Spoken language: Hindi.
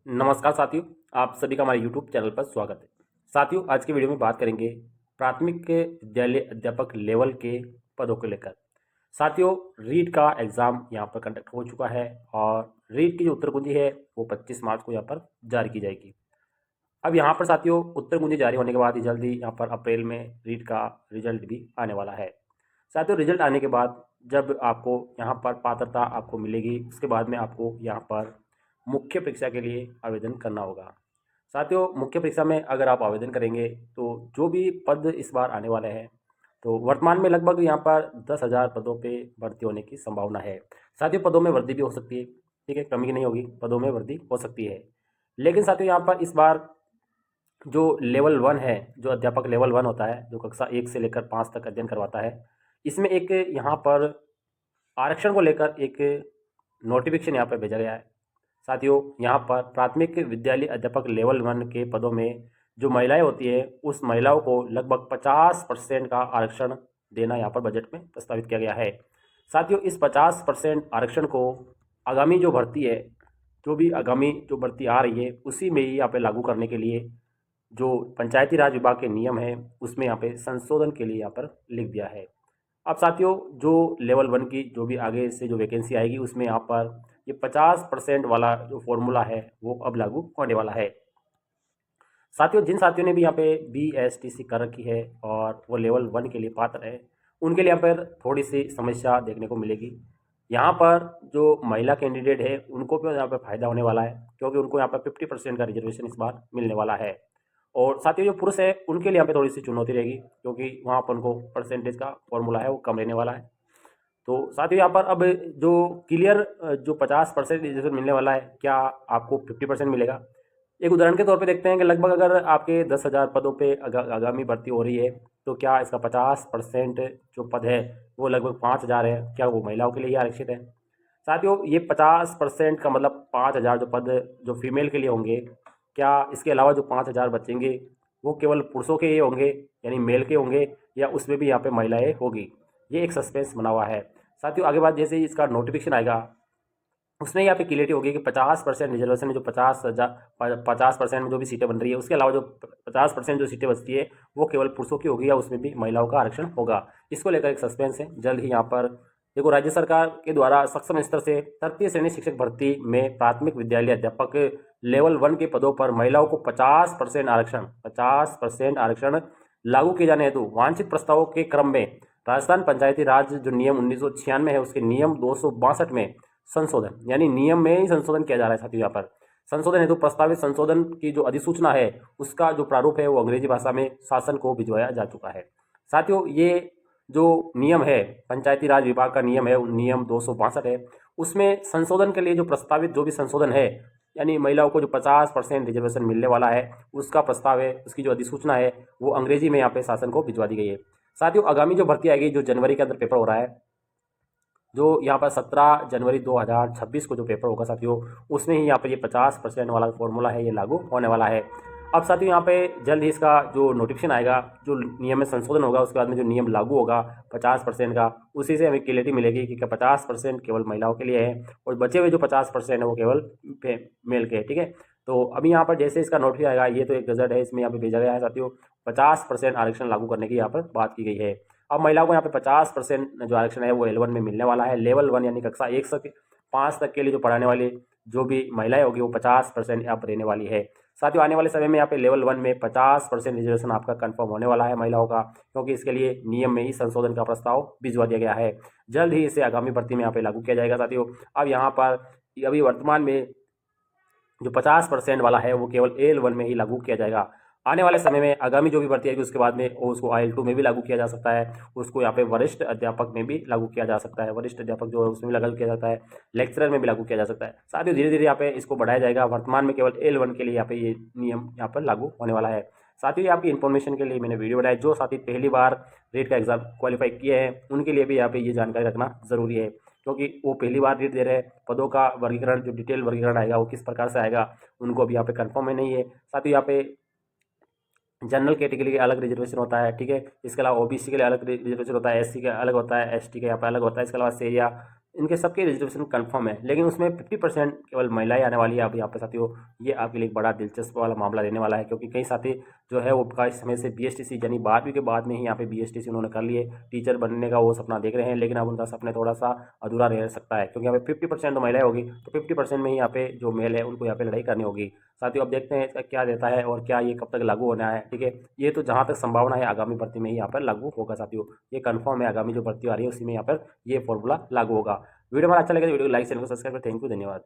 नमस्कार साथियों, आप सभी का हमारे यूट्यूब चैनल पर स्वागत है। साथियों, आज की वीडियो में बात करेंगे प्राथमिक के विद्यालय अध्यापक लेवल के पदों को लेकर। साथियों, रीट का एग्ज़ाम यहाँ पर कंडक्ट हो चुका है और रीट की जो उत्तर कुंजी है वो 25 मार्च को यहाँ पर जारी की जाएगी। अब यहाँ पर साथियों, उत्तर कुंजी जारी होने के बाद ही जल्दी यहाँ पर अप्रैल में रीट का रिजल्ट भी आने वाला है। साथियों, रिजल्ट आने के बाद जब आपको यहाँ पर पात्रता आपको मिलेगी, उसके बाद में आपको यहाँ पर मुख्य परीक्षा के लिए आवेदन करना होगा। साथियों, मुख्य परीक्षा में अगर आप आवेदन करेंगे तो जो भी पद इस बार आने वाले हैं, तो वर्तमान में लगभग यहाँ पर 10,000 पदों पे भर्ती होने की संभावना है। साथियों, पदों में वृद्धि भी हो सकती है, ठीक है, कमी नहीं होगी, पदों में वृद्धि हो सकती है। लेकिन साथियों, यहाँ पर इस बार जो लेवल 1 है, जो अध्यापक लेवल 1 होता है, जो कक्षा 1 से लेकर 5 तक अध्ययन करवाता है, इसमें एक यहाँ पर आरक्षण को लेकर एक नोटिफिकेशन यहाँ पर भेजा गया है। साथियों, यहाँ पर प्राथमिक विद्यालय अध्यापक लेवल 1 के पदों में जो महिलाएं होती है, उस महिलाओं को लगभग 50% का आरक्षण देना यहाँ पर बजट में प्रस्तावित किया गया है। साथियों, इस 50% आरक्षण को आगामी जो भर्ती है, जो भी आगामी जो भर्ती आ रही है, उसी में ही यहाँ पे लागू करने के लिए जो पंचायती राज विभाग के नियम है, उसमें यहाँ पे संशोधन के लिए यहाँ पर लिख दिया है। अब साथियों, जो लेवल 1 की जो भी आगे से जो वैकेंसी आएगी, उसमें यहाँ पर ये 50% वाला जो फॉर्मूला है वो अब लागू होने वाला है। साथियों, जिन साथियों ने भी यहाँ पे BSTC कर रखी है और वो लेवल 1 के लिए पात्र है, उनके लिए यहाँ पर थोड़ी सी समस्या देखने को मिलेगी। यहाँ पर जो महिला कैंडिडेट है, उनको भी यहाँ पर फ़ायदा होने वाला है, क्योंकि उनको यहाँ पर 50% का रिजर्वेशन इस बार मिलने वाला है। और साथियों, जो पुरुष है, उनके लिए यहाँ पे थोड़ी सी चुनौती रहेगी, क्योंकि वहाँ पर उनको परसेंटेज का फॉर्मूला है वो कम रहने वाला है। तो साथियों, यहाँ पर अब जो क्लियर जो 50% रिजर्वेशन मिलने वाला है, क्या आपको 50% मिलेगा? एक उदाहरण के तौर पे देखते हैं कि लगभग अगर आपके 10,000 पदों पे आगामी भर्ती हो रही है, तो क्या इसका 50% जो पद है वो लगभग 5,000 है, क्या वो महिलाओं के लिए ही आरक्षित है? साथियों, ये 50% का मतलब 5,000 जो पद जो फीमेल के लिए होंगे, क्या इसके अलावा जो 5,000 बचेंगे वो केवल पुरुषों के ही होंगे, यानी मेल के होंगे, या उसमें भी यहाँ पे महिलाएं होगी? ये एक सस्पेंस बना हुआ है। साथियों, आगे बात, जैसे ही इसका नोटिफिकेशन आएगा, उसमें यहाँ पे क्लियरिटी होगी कि 50% रिजर्वेशन में जो 50% में जो भी सीटें बन रही है, उसके अलावा जो 50% जो सीटें बचती है वो केवल पुरुषों की होगी, या उसमें भी महिलाओं का आरक्षण होगा। इसको लेकर एक सस्पेंस है। जल्द ही यहाँ पर देखो, राज्य सरकार के द्वारा सक्षम स्तर से तृतीय श्रेणी शिक्षक भर्ती में प्राथमिक विद्यालय अध्यापक लेवल 1 के पदों पर महिलाओं को 50% आरक्षण लागू किए जाने हेतु वांछित प्रस्तावों के क्रम में राजस्थान पंचायती राज जो नियम 1996 है, उसके नियम 262 में संशोधन, यानी नियम में ही संशोधन किया जा रहा है। साथियों, यहाँ पर संशोधन हेतु प्रस्तावित संशोधन की जो अधिसूचना है, उसका जो प्रारूप है वो अंग्रेजी भाषा में शासन को भिजवाया जा चुका है। साथियों, ये जो नियम है, पंचायती राज विभाग का नियम है, नियम 262 है, उसमें संशोधन के लिए जो प्रस्तावित जो भी संशोधन है, यानी महिलाओं को जो 50% रिजर्वेशन मिलने वाला है, उसका प्रस्ताव है, उसकी जो अधिसूचना है वो अंग्रेजी में यहाँ पे शासन को भिजवा दी गई है। साथियों, आगामी जो भर्ती आएगी, जो जनवरी के अंदर पेपर हो रहा है, जो यहाँ पर 17 जनवरी 2026 को जो पेपर होगा साथियों, उसमें ही यहाँ पर ये 50% वाला फॉर्मूला है, ये लागू होने वाला है। अब साथियों, यहाँ पे जल्द ही इसका जो नोटिफिकेशन आएगा, जो नियम में संशोधन होगा, उसके बाद में जो नियम लागू होगा 50% का, उसी से हमें क्लियरिटी मिलेगी कि क्या 50% केवल महिलाओं के लिए है और बचे हुए जो 50% है वो केवल मेल के है, ठीक है। तो अभी यहाँ पर जैसे इसका नोटिफिकेशन आएगा, ये तो एक गजट है, इसमें यहाँ पे भेजा गया है साथियों, 50% आरक्षण लागू करने की यहाँ पर बात की गई है। अब महिलाओं को यहाँ पे 50% जो आरक्षण है वो L1 में मिलने वाला है। लेवल 1 यानी कक्षा 1 से 5 तक के लिए जो पढ़ाने वाली जो भी महिलाएं होगी, वो 50% यहाँ पर रहने वाली है। साथियों, आने वाले समय में यहाँ पे लेवल 1 में 50% रिजर्वेशन आपका कंफर्म होने वाला है महिलाओं का, क्योंकि इसके लिए नियम में ही संशोधन का प्रस्ताव भिजवा दिया गया है। जल्द ही इसे आगामी भर्ती में यहाँ पे लागू किया जाएगा साथियों। अब यहाँ पर अभी वर्तमान में जो 50% वाला है वो केवल L1 में ही लागू किया जाएगा। आने वाले समय में आगामी जो भी भर्ती आएगी, उसके बाद में उसको IL2 में भी लागू किया जा सकता है, उसको यहाँ पे वरिष्ठ अध्यापक में भी लागू किया जा सकता है, वरिष्ठ अध्यापक जो है उसमें भी लागू किया जाता है, लेक्चरर में भी लागू किया जा सकता है। साथियों, धीरे धीरे यहाँ पे इसको बढ़ाया जाएगा। वर्तमान में केवल L1 के लिए यहाँ पे ये नियम यहाँ पर लागू होने वाला है। साथियों, आपकी इन्फॉर्मेशन के लिए मैंने वीडियो बनाया। जो साथी पहली बार रीट का एग्जाम क्वालिफाई किए हैं, उनके लिए भी यहाँ पे ये जानकारी रखना जरूरी है, क्योंकि वो पहली बार रीट दे रहे हैं। पदों का वर्गीकरण, जो डिटेल वर्गीकरण आएगा वो किस प्रकार से आएगा, उनको अभी यहाँ पे कंफर्म है नहीं है। साथ ही यहाँ पे जनरल कैटेगरी के अलग रिजर्वेशन होता है, ठीक है। इसके अलावा OBC के लिए अलग रिजर्वेशन होता है, SC का अलग होता है, ST का यहाँ पे अलग होता है। इसके अलावा शेरिया इनके सबके रिजर्वेशन कंफर्म है, लेकिन उसमें 50% केवल महिलाएं आने वाली है। अब यहाँ पे साथियों ये आपके लिए एक बड़ा दिलचस्प वाला मामला रहने वाला है, क्योंकि कई साथी जो है वो काफ़ी समय से बीएसटीसी यानी 12वीं के बाद में ही यहाँ पे बीएसटीसी उन्होंने कर लिए, टीचर बनने का वो सपना देख रहे हैं, लेकिन अब उनका सपना थोड़ा सा अधूरा रह सकता है, क्योंकि यहाँ पे 50% तो महिलाएं होगी, तो 50% में ही यहाँ पे जो मेल है उनको यहाँ पे लड़ाई करनी होगी। साथियों अब देखते हैं इसका क्या रहता है और क्या ये कब तक लागू होना है। ठीक है, ये तो जहाँ तक संभावना है आगामी भर्ती में ही यहाँ पर लागू होगा साथियों, ये कंफर्म है। आगामी जो भर्ती आ रही है उसी में यहाँ पर ये फॉर्मूला लागू होगा। वीडियो हमारा अच्छा लगे तो वीडियो को लाइक, चैनल को सब्सक्राइब करें। थैंक यू, धन्यवाद।